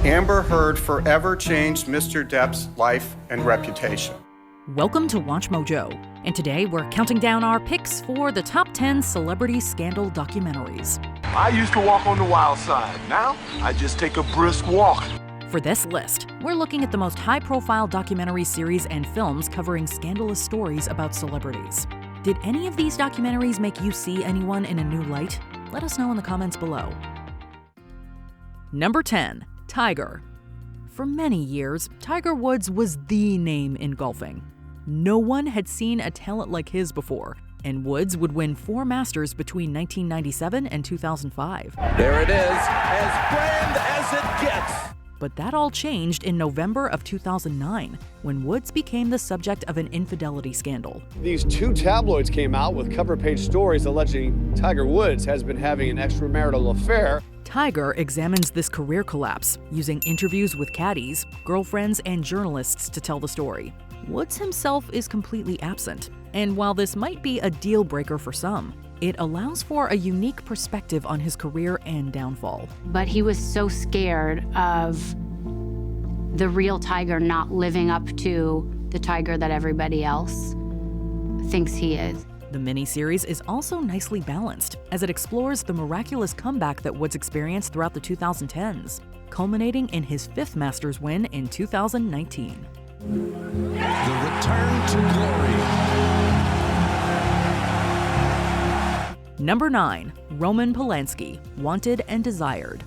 Amber Heard forever changed Mr. Depp's life and reputation. Welcome to WatchMojo, and today we're counting down our picks for the top 10 celebrity scandal documentaries. I used to walk on the wild side. Now, I just take a brisk walk. For this list, we're looking at the most high-profile documentary series and films covering scandalous stories about celebrities. Did any of these documentaries make you see anyone in a new light? Let us know in the comments below. Number 10. Tiger. For many years, Tiger Woods was the name in golfing. No one had seen a talent like his before, and Woods would win 4 Masters between 1997 and 2005. There it is, as grand as it gets. But that all changed in November of 2009, when Woods became the subject of an infidelity scandal. These 2 tabloids came out with cover-page stories alleging Tiger Woods has been having an extramarital affair. Tiger examines this career collapse, using interviews with caddies, girlfriends, and journalists to tell the story. Woods himself is completely absent, and while this might be a deal breaker for some, it allows for a unique perspective on his career and downfall. But he was so scared of the real Tiger not living up to the Tiger that everybody else thinks he is. The miniseries is also nicely balanced, as it explores the miraculous comeback that Woods experienced throughout the 2010s, culminating in his 5th Masters win in 2019. The return to glory. Number 9. Roman Polanski, Wanted and Desired.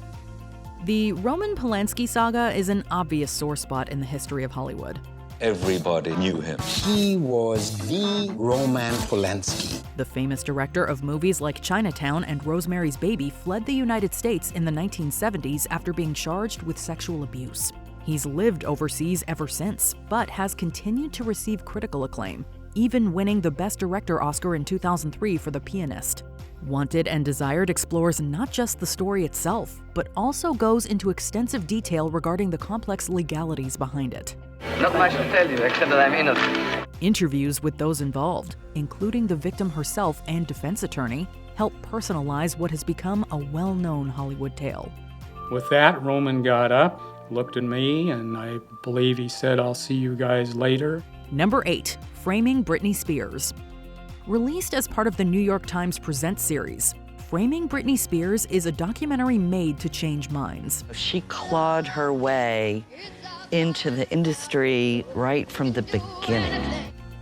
The Roman Polanski saga is an obvious sore spot in the history of Hollywood. Everybody knew him. He was the Roman Polanski. The famous director of movies like Chinatown and Rosemary's Baby fled the United States in the 1970s after being charged with sexual abuse. He's lived overseas ever since, but has continued to receive critical acclaim, even winning the Best Director Oscar in 2003 for The Pianist. Wanted and Desired explores not just the story itself, but also goes into extensive detail regarding the complex legalities behind it. Not much to tell you, except that I'm innocent. Interviews with those involved, including the victim herself and defense attorney, help personalize what has become a well-known Hollywood tale. With that, Roman got up, looked at me, and I believe he said, "I'll see you guys later." Number 8. Framing Britney Spears. Released as part of the New York Times Presents series, Framing Britney Spears is a documentary made to change minds. She clawed her way into the industry right from the beginning.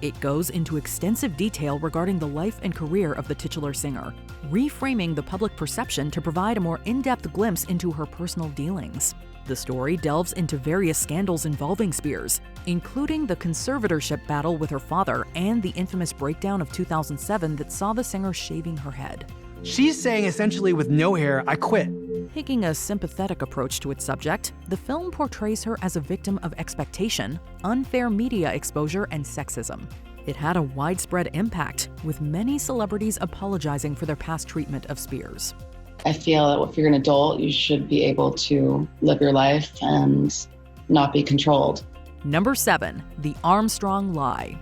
It goes into extensive detail regarding the life and career of the titular singer, reframing the public perception to provide a more in-depth glimpse into her personal dealings. The story delves into various scandals involving Spears, including the conservatorship battle with her father and the infamous breakdown of 2007 that saw the singer shaving her head. She's saying essentially, with no hair, I quit. Taking a sympathetic approach to its subject, the film portrays her as a victim of expectation, unfair media exposure, and sexism. It had a widespread impact, with many celebrities apologizing for their past treatment of Spears. I feel that if you're an adult, you should be able to live your life and not be controlled. Number 7. The Armstrong Lie.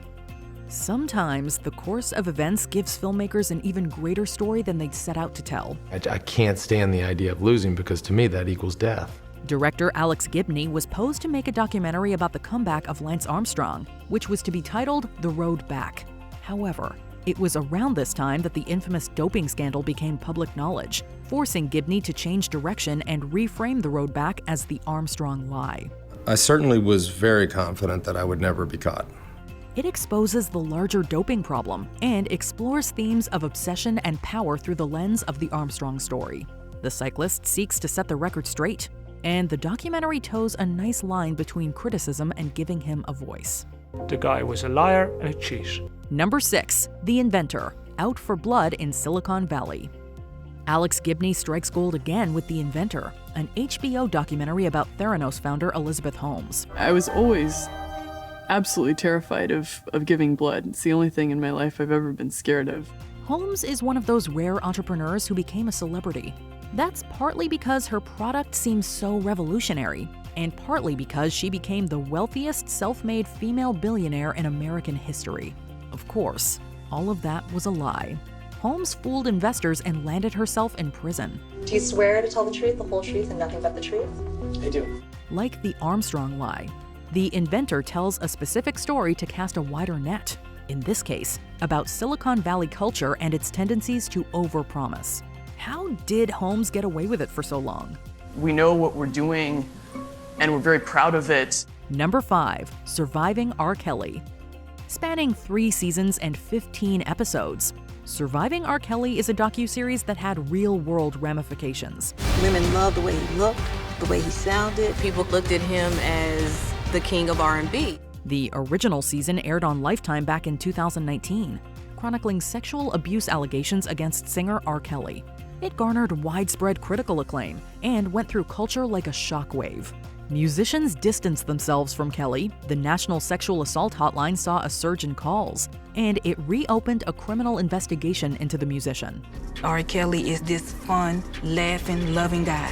Sometimes the course of events gives filmmakers an even greater story than they'd set out to tell. I can't stand the idea of losing, because to me that equals death. Director Alex Gibney was posed to make a documentary about the comeback of Lance Armstrong, which was to be titled The Road Back. However, it was around this time that the infamous doping scandal became public knowledge, forcing Gibney to change direction and reframe The Road Back as The Armstrong Lie. I certainly was very confident that I would never be caught. It exposes the larger doping problem and explores themes of obsession and power through the lens of the Armstrong story. The cyclist seeks to set the record straight, and the documentary toes a nice line between criticism and giving him a voice. The guy was a liar and a cheat. Number 6. The Inventor, Out for Blood in Silicon Valley. Alex Gibney strikes gold again with The Inventor, an HBO documentary about Theranos founder Elizabeth Holmes. I was always absolutely terrified of giving blood. It's the only thing in my life I've ever been scared of. Holmes is one of those rare entrepreneurs who became a celebrity. That's partly because her product seems so revolutionary, and partly because she became the wealthiest self-made female billionaire in American history. Of course, all of that was a lie. Holmes fooled investors and landed herself in prison. Do you swear to tell the truth, the whole truth, and nothing but the truth? I do. Like the Armstrong lie, the inventor tells a specific story to cast a wider net, in this case, about Silicon Valley culture and its tendencies to overpromise. How did Holmes get away with it for so long? We know what we're doing, and we're very proud of it. Number 5. Surviving R. Kelly. Spanning 3 seasons and 15 episodes, Surviving R. Kelly is a docuseries that had real-world ramifications. Women loved the way he looked, the way he sounded. People looked at him as the king of R&B. The original season aired on Lifetime back in 2019, chronicling sexual abuse allegations against singer R. Kelly. It garnered widespread critical acclaim and went through culture like a shockwave. Musicians distanced themselves from Kelly, the National Sexual Assault Hotline saw a surge in calls, and it reopened a criminal investigation into the musician. R. Kelly is this fun, laughing, loving guy.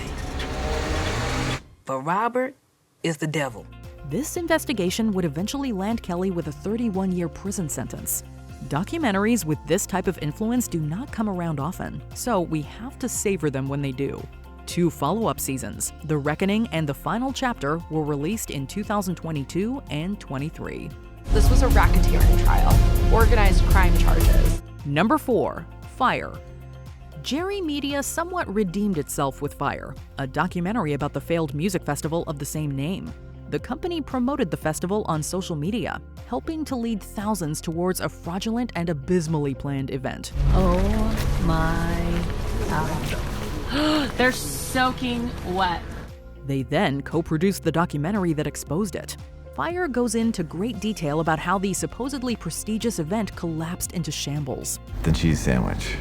But Robert is the devil. This investigation would eventually land Kelly with a 31-year prison sentence. Documentaries with this type of influence do not come around often, so we have to savor them when they do. 2 follow-up seasons, The Reckoning and the final chapter, were released in 2022 and 23. This was a racketeering trial, organized crime charges. Number 4. FYRE. Jerry Media somewhat redeemed itself with FYRE, a documentary about the failed music festival of the same name. The company promoted the festival on social media, helping to lead thousands towards a fraudulent and abysmally planned event. Oh my God. They're soaking wet. They then co-produced the documentary that exposed it. FYRE goes into great detail about how the supposedly prestigious event collapsed into shambles. The cheese sandwich.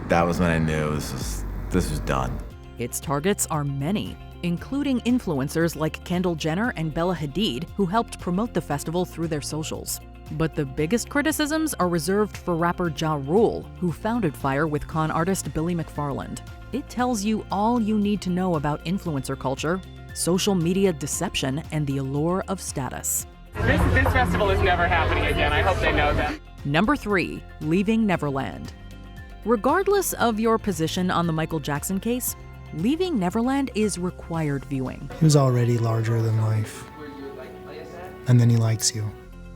That was when I knew this was done. Its targets are many, including influencers like Kendall Jenner and Bella Hadid, who helped promote the festival through their socials. But the biggest criticisms are reserved for rapper Ja Rule, who founded FYRE with con artist Billy McFarland. It tells you all you need to know about influencer culture, social media deception, and the allure of status. This festival is never happening again. I hope they know that. Number 3. Leaving Neverland. Regardless of your position on the Michael Jackson case, Leaving Neverland is required viewing. He was already larger than life. And then he likes you.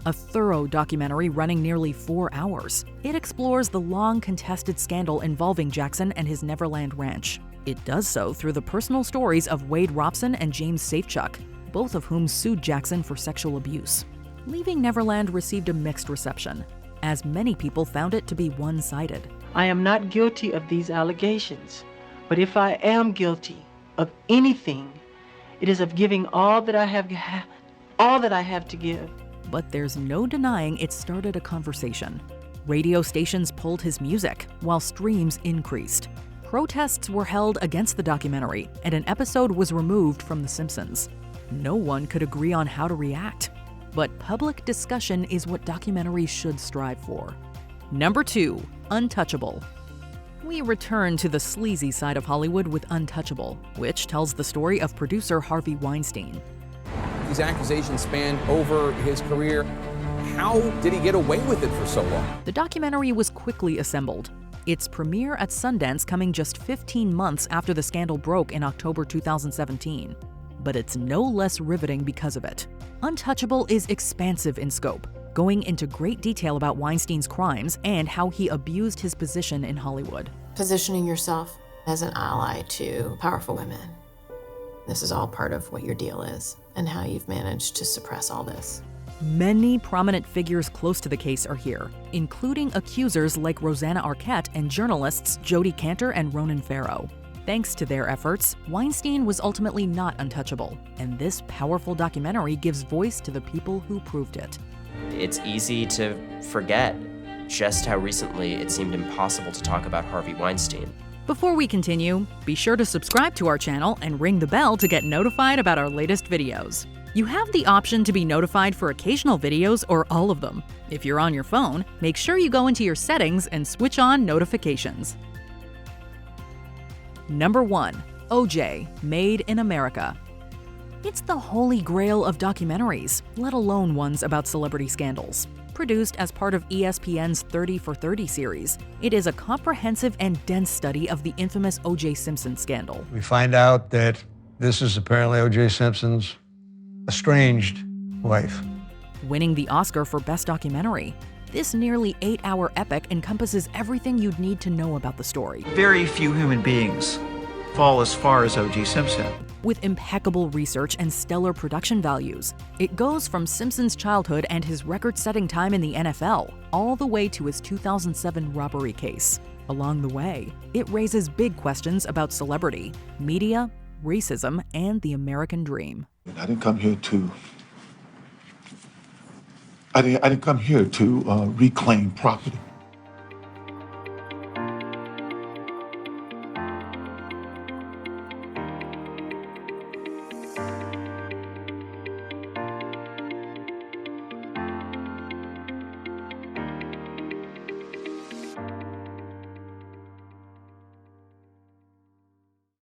A thorough documentary running nearly 4 hours. It explores the long contested scandal involving Jackson and his Neverland ranch. It does so through the personal stories of Wade Robson and James Safechuck, both of whom sued Jackson for sexual abuse. Leaving Neverland received a mixed reception, as many people found it to be one-sided. I am not guilty of these allegations, but if I am guilty of anything, it is of giving all that I have to give. But there's no denying it started a conversation. Radio stations pulled his music, while streams increased. Protests were held against the documentary, and an episode was removed from The Simpsons. No one could agree on how to react. But public discussion is what documentaries should strive for. Number 2. Untouchable. We return to the sleazy side of Hollywood with Untouchable, which tells the story of producer Harvey Weinstein. These accusations spanned over his career. How did he get away with it for so long? The documentary was quickly assembled. Its premiere at Sundance coming just 15 months after the scandal broke in October 2017. But it's no less riveting because of it. Untouchable is expansive in scope, going into great detail about Weinstein's crimes and how he abused his position in Hollywood. Positioning yourself as an ally to powerful women. This is all part of what your deal is and how you've managed to suppress all this. Many prominent figures close to the case are here, including accusers like Rosanna Arquette and journalists Jodi Kantor and Ronan Farrow. Thanks to their efforts, Weinstein was ultimately not untouchable, and this powerful documentary gives voice to the people who proved it. It's easy to forget just how recently it seemed impossible to talk about Harvey Weinstein. Before we continue, be sure to subscribe to our channel and ring the bell to get notified about our latest videos. You have the option to be notified for occasional videos or all of them. If you're on your phone, make sure you go into your settings and switch on notifications. Number 1. OJ, Made in America. It's the holy grail of documentaries, let alone ones about celebrity scandals. Produced as part of ESPN's 30 for 30 series, it is a comprehensive and dense study of the infamous O.J. Simpson scandal. We find out that This is apparently O.J. Simpson's estranged wife. Winning the Oscar for Best Documentary. This nearly 8-hour epic encompasses everything you'd need to know about the story. Very few human beings fall as far as O.J. Simpson. With impeccable research and stellar production values, it goes from Simpson's childhood and his record-setting time in the NFL, all the way to his 2007 robbery case. Along the way, it raises big questions about celebrity, media, racism, and the American dream. I didn't come here to reclaim property.